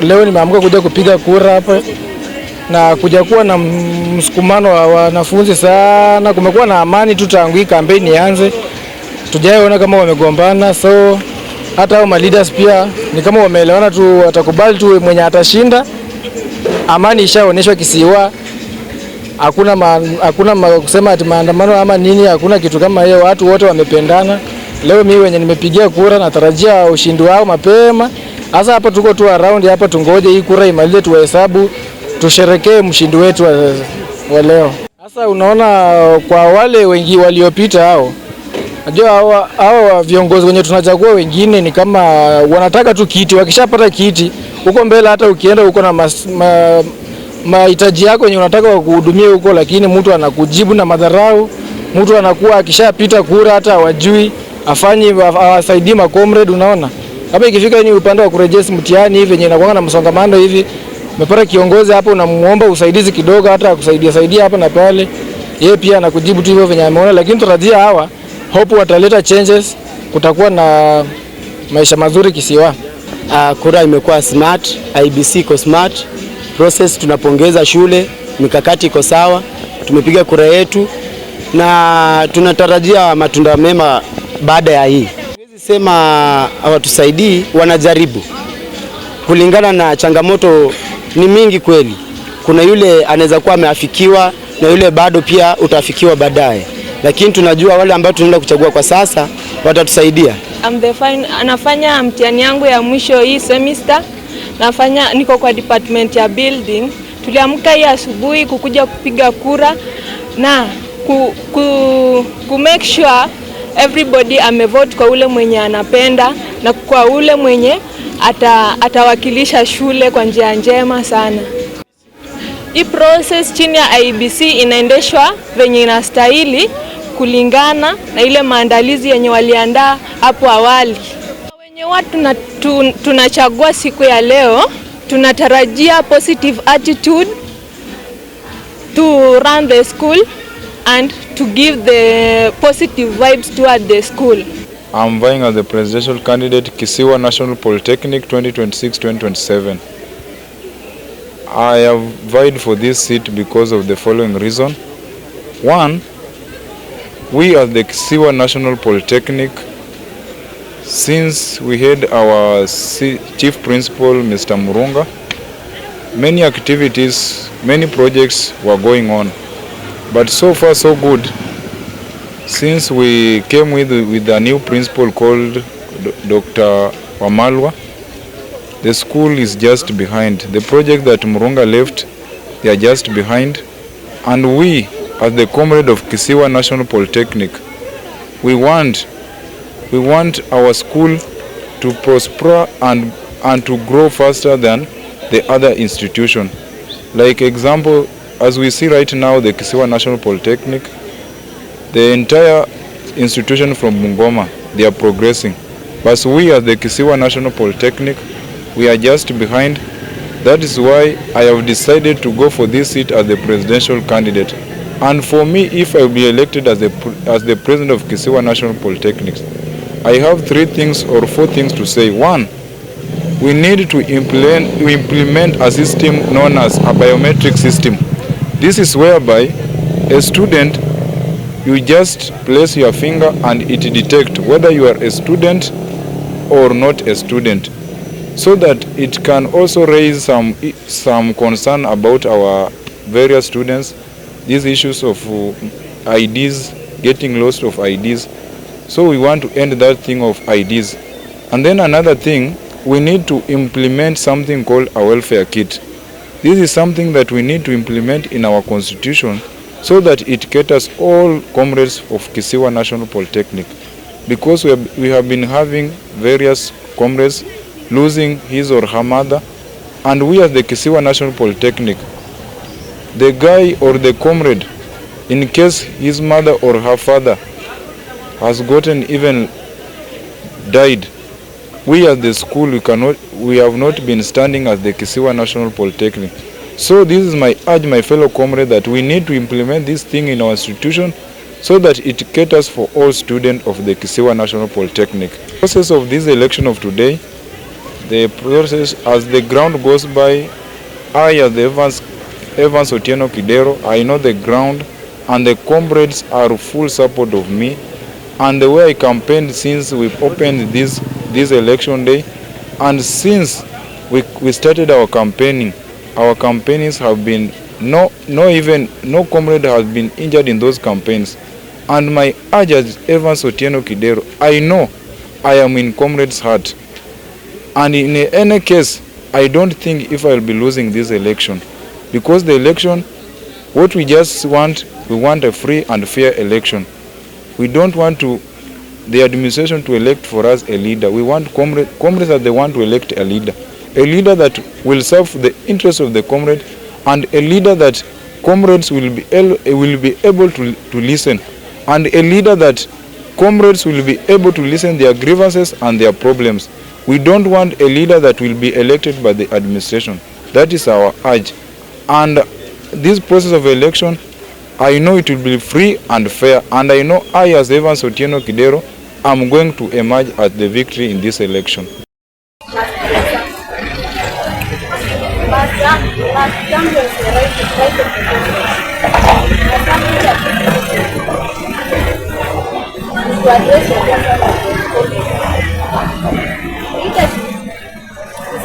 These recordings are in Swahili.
leo nimeamka kuja kupiga kura hapa na kuja kuwa na msukumano wa wanafunzi sana. Kumekuwa na amani tu tangu hii kampeni ianze. Tujaona kama wamegombana, so hata hao leaders pia ni kama wameelewana tu, watakubali tu mwenye atashinda. Amani ishaoneshwa Kisiwa. Hakuna kusema ati maandamano ama nini, hakuna kitu kama hiyo. Watu wote wamependana. Leo mimi wenye nimepigia kura natarajia ushindi wao mapema. Sasa hapa tuko tu around hapa, tungoje hii kura imalize, tuhesabu, tusherekee mshindi wetu wa leo. Sasa unaona kwa wale wengi waliopita hao, najua hao viongozi wenye tunachagua wengine ni kama wanataka tu kiti. Wakishapata kiti huko mbele, hata ukienda huko na mahitaji yako yenye unataka kuhudumia huko, lakini mtu anakujibu na madharau. Mtu anakuwa akishapita kura hata hawajui awasaidie ma comrade. Unaona kama ikifika ni upande wa kurejesi mtihani hivi yenye inakuwa na msongamano hivi, umepata kiongozi hapo unamuomba usaidizi kidogo, hata akusaidia hapa na pale, yeye pia anakujibu tu hivyo venye ameona. Lakini tutarajia hawa hope wataleta changes, kutakuwa na maisha mazuri Kisiwa. Kura imekuwa smart, IEBC iko smart, process tunapongeza shule, mikakati iko sawa, tumepiga kura yetu na tunatarajia matunda mema baada ya hii. Siwezi sema hawatusaidii, wanajaribu. Kulingana na changamoto ni mingi kweli. Kuna yule anaweza kuwa ameafikiwa na yule bado pia utafikiwa baadaye. Lakini tunajua wale ambao tunaenda kuchagua kwa sasa watatusaidia. Anafanya mtihani yangu ya mwisho hii semester. Niko kwa department ya building. Tuliamka hii asubuhi kukuja kupiga kura na ku make sure everybody amevote kwa ule mwenye anapenda na kwa ule mwenye atawakilisha shule kwa njia njema sana. Hii process chini ya IEBC inaendeshwa venye inastahili kulingana na ile maandalizi yenye waliandaa hapo awali. Wenye watu tunachagua siku ya leo, tunatarajia positive attitude to run the school and to give the positive vibes toward the school. I'm vying as the presidential candidate Kisiwa National Polytechnic 2026-2027. I have vied for this seat because of the following reason. One, we at the Kisiwa National Polytechnic, since we had our chief principal, Mr. Murunga, many activities, many projects were going on. But so far so good. Since we came with a new principal called Dr. Wamalwa, the school is just behind. The project that Murunga left, they are just behind. And we, as the comrade of Kisiwa National Polytechnic, we want our school to prosper and to grow faster than the other institution. Like example, as we see right now, the Kisiwa National Polytechnic, the entire institution from BUNGOMA, they are progressing. But we as the Kisiwa National Polytechnic, we are just behind. That is why I have decided to go for this seat as the presidential candidate. And for me, if I will be elected as the president of Kisiwa National Polytechnic, I have 3 things or 4 things to say. One, we need to implement a system known as a biometric system. This is whereby a student, you just place your finger and it detects whether you are a student or not a student, so that it can also raise some concern about our various students, these issues of IDs, getting lost of IDs. So we want to end that thing of IDs. And then another thing, we need to implement something called a welfare kit. This is something that we need to implement in our constitution so that it caters all comrades of Kisiwa National Polytechnic. Because we have been having various comrades losing his or her mother, and we as the Kisiwa National Polytechnic, the guy or the comrade, in case his mother or her father has gotten even died, we at the school, we have not been standing as the Kisiwa National Polytechnic. So this is my urge, my fellow comrade, that we need to implement this thing in our institution so that it caters for all students of the Kisiwa National Polytechnic. The process of this election of today, the process as the ground goes by. I, as the Evans Otieno Kidero, I know the ground, and the comrades are full support of me. And the way I campaigned since we opened this election day, and since we started our campaigns have been no comrade has been injured in those campaigns. And my urge as Evans Otieno Kidero, I know I am in comrades' heart. And in any case, I don't think if I'll be losing this election, because the election, what we just want, we want a free and fair election. We don't want the administration to elect for us a leader. We want comrades that they want to elect a leader that will serve the interests of the comrade, and a leader that comrades will be able to listen, and a leader that comrades will be able to listen their grievances and their problems. We don't want a leader that will be elected by the administration. That is our urge. And this process of election, I know it will be free and fair, and I know I, as Evans Otieno Kidero, am going to emerge as the victory in this election.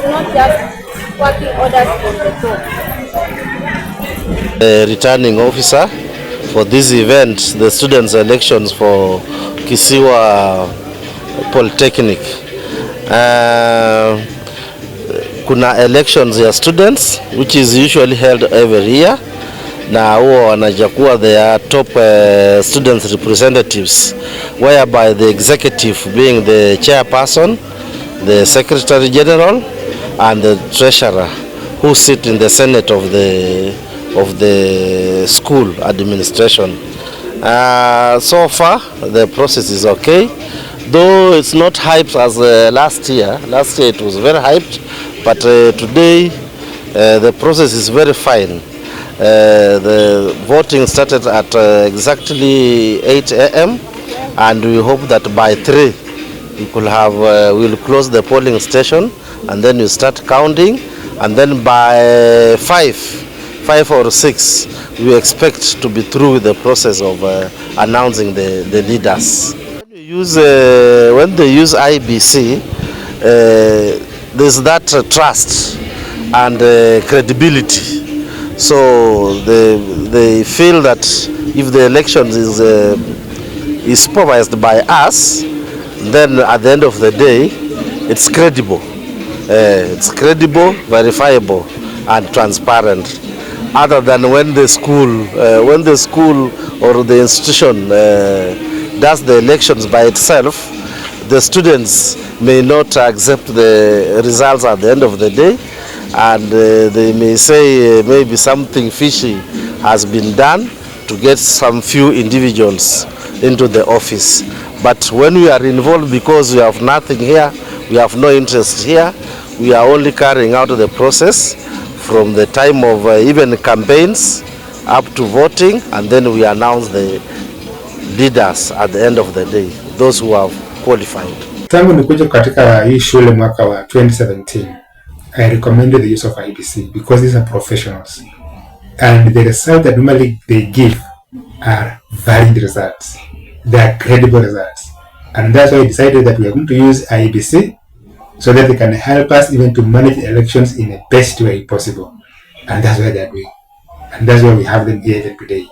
Not just working orders from the top. The returning officer for this event, the students' elections for Kisiwa Polytechnic. Kuna elections ya students which is usually held every year, na huwa wanajakuwa their top students representatives, whereby the executive being the chairperson, the secretary general, and the treasurer, who sit in the senate of the school administration. So far the process is okay, though it's not hyped as last year. Last year it was very hyped, but today the process is very fine. The voting started at exactly 8 a.m. and we hope that by 3 we'll close the polling station, and then you start counting, and then by 5 or 6 we expect to be through with the process of announcing the leaders. When they use IEBC, there's that trust and credibility. So they feel that if the election is supervised by us, then at the end of the day, it's credible. It's credible, verifiable, and transparent. Other than when the school or the institution does the elections by itself, the students may not accept the results at the end of the day, and they may say maybe something fishy has been done to get some few individuals into the office. But when we are involved, because we have nothing here, we have no interest here, we are only carrying out the process from the time of even campaigns up to voting, and then we announce the leaders at the end of the day, those who have qualified. Tangu nikuja katika hii shule mwaka wa 2017, I recommended the use of IEBC because these are professionals, and the results that normally they give are valid results. They are credible results, and that's why I decided that we are going to use IEBC so that they can help us even to manage the elections in the best way possible. And that's why they are doing, and that's why we have them here even today,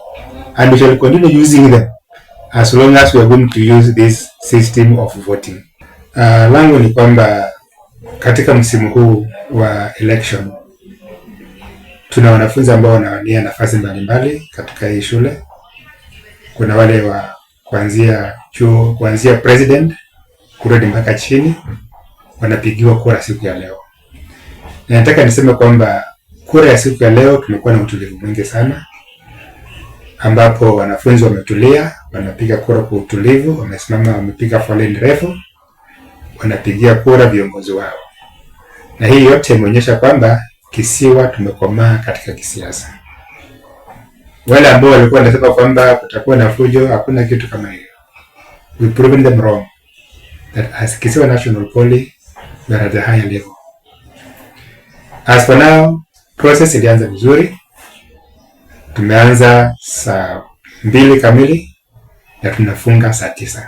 and we shall continue using them as long as we are going to use this system of voting. Langu ni kwamba katika msimu huu wa election tuna wanafunzi ambao wanawania nafasi mbalimbali katika hii shule. Kuna wale wa kuanzia chuo, kuanzia president kurudi mpaka chini, wanapigiwa kura siku ya leo. Na nataka niseme kwamba kura ya siku ya leo tumekuwa na utulivu mwingi sana, ambapo wanafunzi wametulia, wanapiga kura kwa utulivu, wamesimama, wamepiga foleni refu, wanapigia kura viongozi wao. Na hii yote imeonyesha kwamba Kisiwa tumekomaa katika kisiasa. Wale ambao walikuwa wanasema kwamba kutakuwa na fujo, hakuna kitu kama hiyo. We proven them wrong. That as Kisiwa National Poly, we are at the higher level. As for now, process ilianza vizuri. Tumeanza saa 2 kamili na tunafunga saa 9.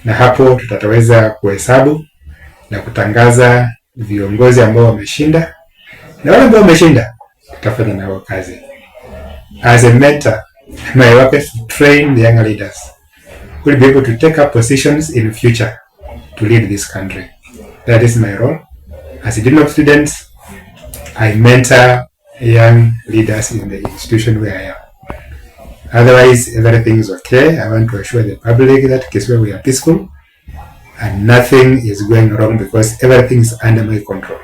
Na hapo tutaweza kuhesabu na kutangaza viongozi ambao wameshinda, na wale ambao wameshinda tutafanya nao kazi. As a mentor, my work is to train the younger leaders who will be able to take up positions in the future to lead this country. That is my role. As a dean of students, I mentor young leaders in the institution where I am. Otherwise, everything is okay. I want to assure the public that Kisiwa we are peaceful and nothing is going wrong because everything is under my control.